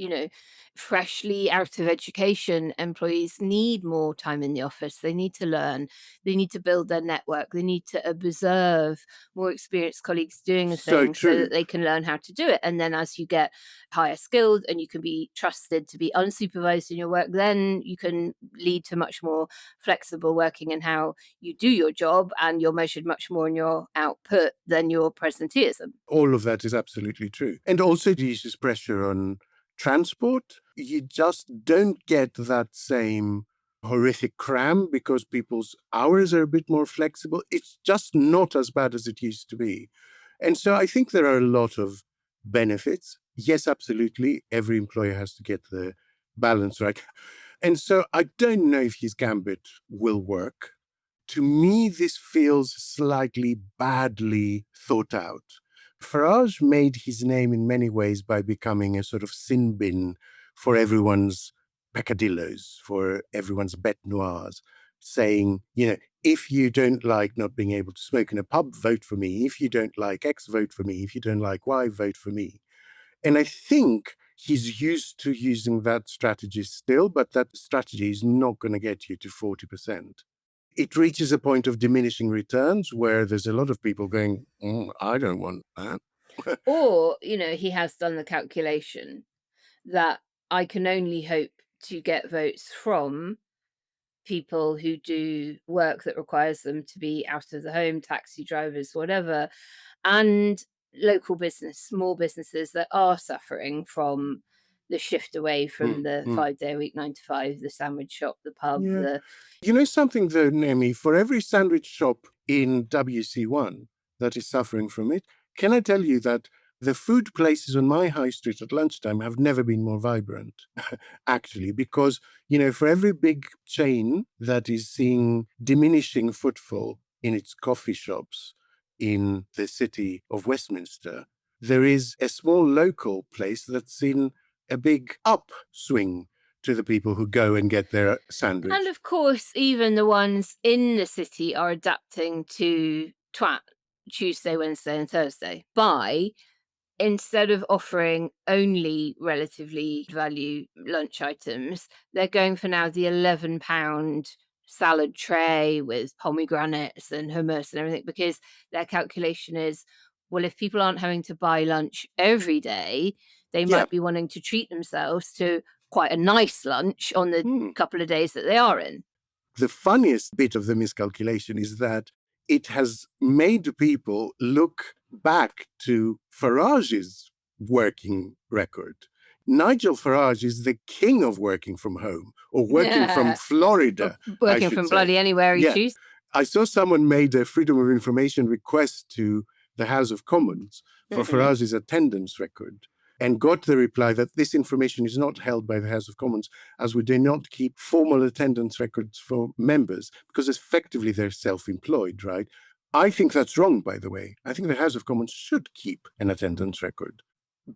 freshly out of education employees need more time in the office. They need to learn. They need to build their network. They need to observe more experienced colleagues doing a thing so that they can learn how to do it. And then as you get higher skilled and you can be trusted to be unsupervised in your work, then you can lead to much more flexible working in how you do your job, and you're measured much more in your output than your presenteeism. All of that is absolutely true. And also it eases pressure on transport. You just don't get that same horrific cram because people's hours are a bit more flexible. It's just not as bad as it used to be. And so I think there are a lot of benefits. Yes, absolutely. Every employer has to get the balance right. And so I don't know if his gambit will work. To me, this feels slightly badly thought out. Farage made his name in many ways by becoming a sort of sin bin for everyone's peccadillos, for everyone's bête noires, saying, if you don't like not being able to smoke in a pub, vote for me. If you don't like X, vote for me. If you don't like Y, vote for me. And I think he's used to using that strategy still, but that strategy is not going to get you to 40%. It reaches a point of diminishing returns where there's a lot of people going, I don't want that. Or, he has done the calculation that I can only hope to get votes from people who do work that requires them to be out of the home, taxi drivers, whatever, and local business, small businesses that are suffering from the shift away from the 5-day-a-week 9 to 5, the sandwich shop, the pub. You know something though, Naomi, for every sandwich shop in WC1 that is suffering from it, can I tell you that the food places on my high street at lunchtime have never been more vibrant, actually, because, for every big chain that is seeing diminishing footfall in its coffee shops in the city of Westminster, there is a small local place that's seen a big upswing to the people who go and get their sandwich. And of course, even the ones in the city are adapting to twat Tuesday, Wednesday and Thursday by, instead of offering only relatively value lunch items, they're going for now the £11 salad tray with pomegranates and hummus and everything, because their calculation is, well, if people aren't having to buy lunch every day, they might be wanting to treat themselves to quite a nice lunch on the couple of days that they are in. The funniest bit of the miscalculation is that it has made people look back to Farage's working record. Nigel Farage is the king of working from home, or working from Florida. Working from bloody anywhere he chooses. I saw someone made a Freedom of Information request to the House of Commons for Farage's attendance record, and got the reply that this information is not held by the House of Commons, as we do not keep formal attendance records for members, because effectively they're self-employed, right? I think that's wrong, by the way. I think the House of Commons should keep an attendance record.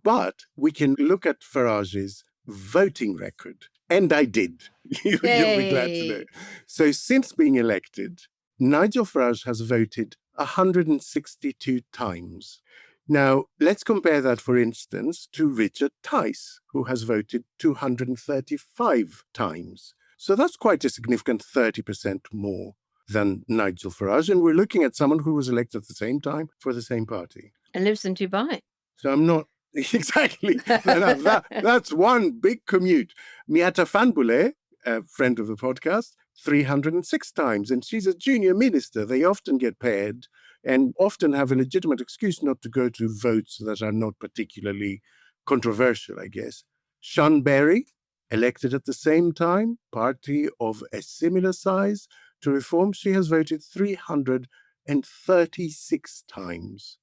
But we can look at Farage's voting record. And I did. You'll be glad to know. So since being elected, Nigel Farage has voted 162 times. Now, let's compare that, for instance, to Richard Tice, who has voted 235 times. So that's quite a significant 30% more than Nigel Farage. And we're looking at someone who was elected at the same time for the same party. And lives in Dubai. So I'm not... Exactly. That's one big commute. Miata Fanbule a friend of the podcast, 306 times. And she's a junior minister. They often get paired and often have a legitimate excuse not to go to votes that are not particularly controversial, I guess. Sean Berry, elected at the same time, party of a similar size to Reform, she has voted 336 times.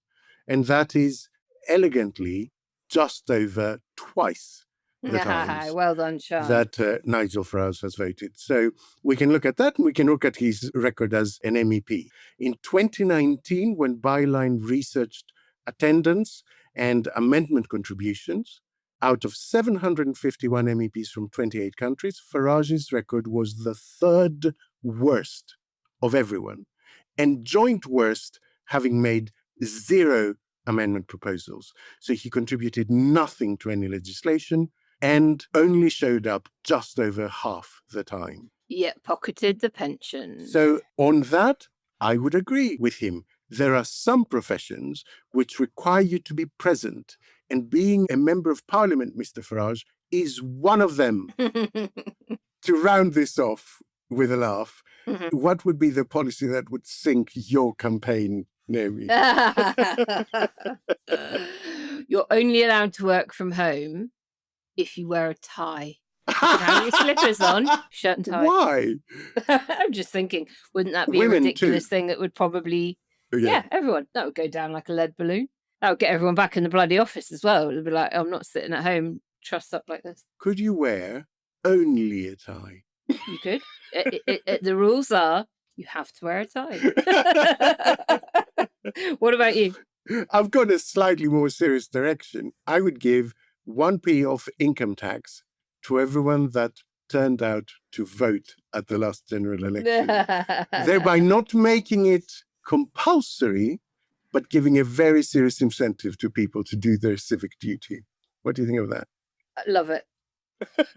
And that is elegantly just over twice the times Well done, Sean. that Nigel Farage has voted. So we can look at that, and we can look at his record as an MEP. In 2019, when Byline researched attendance and amendment contributions, out of 751 MEPs from 28 countries, Farage's record was the third worst of everyone, and joint worst, having made 0 amendment proposals. So he contributed nothing to any legislation and only showed up just over half the time. Yeah, pocketed the pension. So on that, I would agree with him. There are some professions which require you to be present, and being a member of parliament, Mr. Farage, is one of them. To round this off with a laugh, what would be the policy that would sink your campaign, Naomi? You're only allowed to work from home if you wear a tie. You can have your slippers on, shirt and tie. Why? I'm just thinking, wouldn't that be Women a ridiculous too. thing that would probably... Yeah. Everyone. That would go down like a lead balloon. That would get everyone back in the bloody office as well. It would be like, I'm not sitting at home trussed up like this. Could you wear only a tie? You could. The rules are you have to wear a tie. What about you? I've got a slightly more serious direction. I would give 1p off income tax to everyone that turned out to vote at the last general election, thereby not making it compulsory, but giving a very serious incentive to people to do their civic duty. What do you think of that? I love it.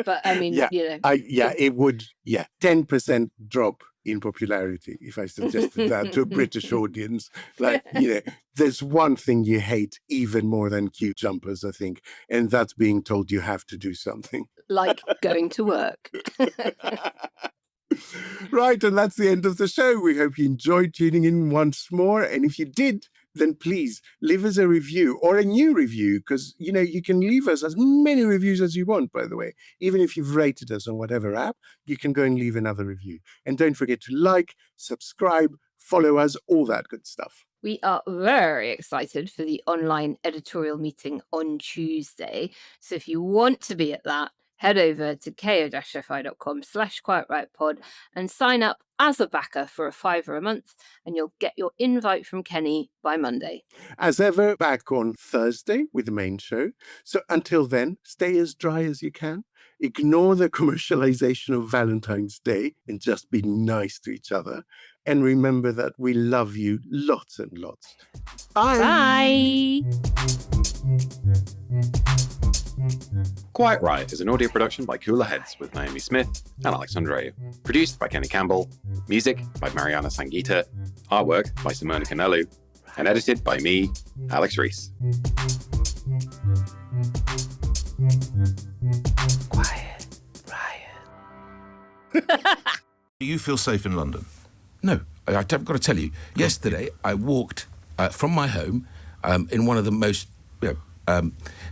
But I mean, it would, 10% drop in popularity if I suggested that to a British audience. Like, there's one thing you hate even more than cute jumpers, I think, and that's being told you have to do something. Like going to work. Right, and that's the end of the show. We hope you enjoyed tuning in once more. And if you did, then please leave us a review or a new review, because, you can leave us as many reviews as you want, by the way. Even if you've rated us on whatever app, you can go and leave another review. And don't forget to like, subscribe, follow us, all that good stuff. We are very excited for the online editorial meeting on Tuesday. So if you want to be at that, head over to ko-fi.com/quietrightpod and sign up as a backer for a £5 a month, and you'll get your invite from Kenny by Monday. As ever, back on Thursday with the main show. So until then, stay as dry as you can. Ignore the commercialization of Valentine's Day and just be nice to each other. And remember that we love you lots and lots. Bye. Bye. Quiet Riot is an audio production by Cooler Heads with Naomi Smith and Alex Andreou. Produced by Kenny Campbell. Music by Mariana Sangeeta. Artwork by Simona Canelu. And edited by me, Alex Reese. Quiet Riot. Do you feel safe in London? No. I've got to tell you, yesterday I walked from my home in one of the most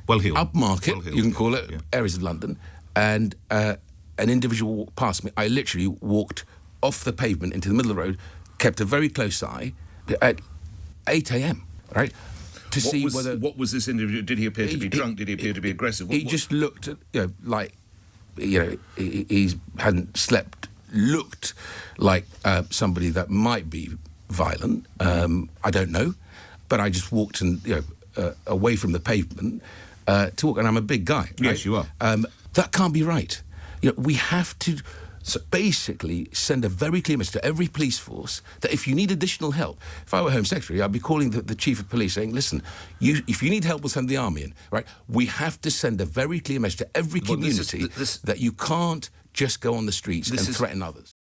well-heeled, upmarket, you can call it, areas of London, and an individual walked past me. I literally walked off the pavement into the middle of the road, kept a very close eye at 8 a.m., right? What was this individual? Did he appear to be drunk? Did he appear to be aggressive? He just looked, like, he hadn't slept, looked like somebody that might be violent. I don't know, but I just walked away from the pavement to walk, and I'm a big guy. Right? Yes, you are. That can't be right. We have to basically send a very clear message to every police force that if you need additional help, if I were Home Secretary, I'd be calling the Chief of Police saying, listen, if you need help, we'll send the army in, right? We have to send a very clear message to every community that you can't just go on the streets and threaten others.